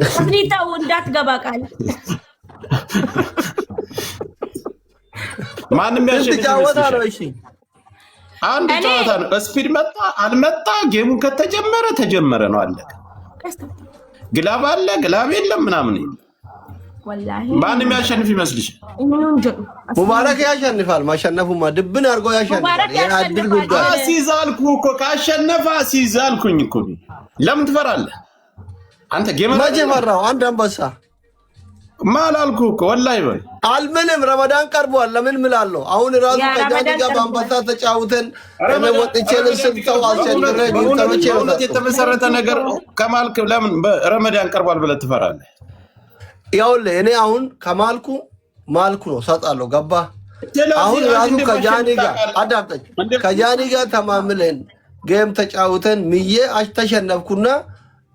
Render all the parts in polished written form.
አፍሪታው እንዳትገባ ቃል ማንም ያሸንፋል። እሺ አንድ ጨዋታ ነው። ስፒድ መጣ አልመጣ ጌሙን ከተጀመረ ተጀመረ ነው አለቀ። ግላብ አለ ግላብ የለም ምናምን የለም። ወላሂ ማንም ያሸንፍ ይመስልሽ? ሙባረክ ያሸንፋል። ማሸነፉማ ድብን አድርጎ ያሸንፋል። ያድል ጉዳይ አሲዛልኩ እኮ ካሸነፈ አሲዛልኩኝ እኮ ለምን ትፈራለህ አንተ? ጌም መቼ ፈራው? አንድ አንበሳ ማላልኩ እኮ ወላሂ በይ አልምንም። ረመዳን ቀርቧል። ለምን ምላለሁ? አሁን ራሱ ከጃኒ ጋር በአንበሳ ተጫውተን ወጥቼ ልስብተው አስቸግረ ጊንተሮቼ ነው የተመሰረተ ነገር ከማልክ ለምን ረመዳን ቀርቧል ብለህ ትፈራለህ? ይኸውልህ እኔ አሁን ከማልኩ ማልኩ ነው ሰጣለሁ። ገባ? አሁን ራሱ ከጃኒ ጋር አዳምጠኝ። ከጃኒ ጋር ተማምለን ጌም ተጫውተን ምዬ ተሸነፍኩና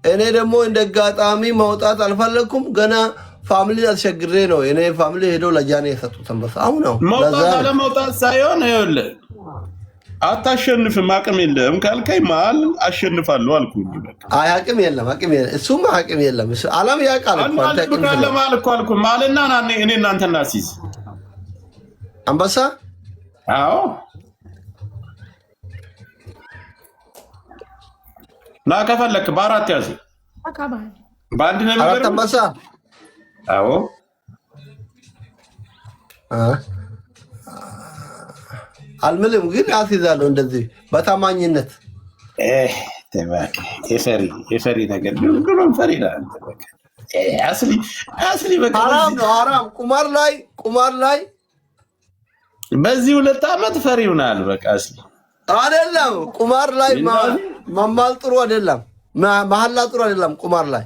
እኔ ደግሞ እንደ አጋጣሚ ማውጣት አልፈለኩም። ገና ፋሚሊ አስቸግሬ ነው እኔ ፋሚሊ ሄዶ ለጃኒ የሰጡት አንበሳ። አሁን ነው ለመውጣት ሳይሆን ይኸውልህ አታሸንፍም አቅም የለም ካልከኝ ማል አሸንፋለሁ አልኩኝ። አይ አቅም የለም እሱም አቅም የለም። እሱ አላም ያውቃል እኮ አንተ አቅም የለም አልኩ ማልና እኔ እናንተ እናሲዝ አንበሳ። አዎ ና ከፈለክ በአራት ያዝ በአንድ ነው አራት አንበሳ። አዎ አልምልም ግን አስይዛለሁ እንደዚህ በታማኝነት። የፈሪ ነገር ሁሉም ፈሪ አስሊ በቃ ሐራም ነው ሐራም። ቁማር ላይ በዚህ 2 ዓመት ፈሪ ሆናል። በቃ አስሊ አይደለም ቁማር ላይ መማል ጥሩ አይደለም። መሐላ ጥሩ አይደለም ቁማር ላይ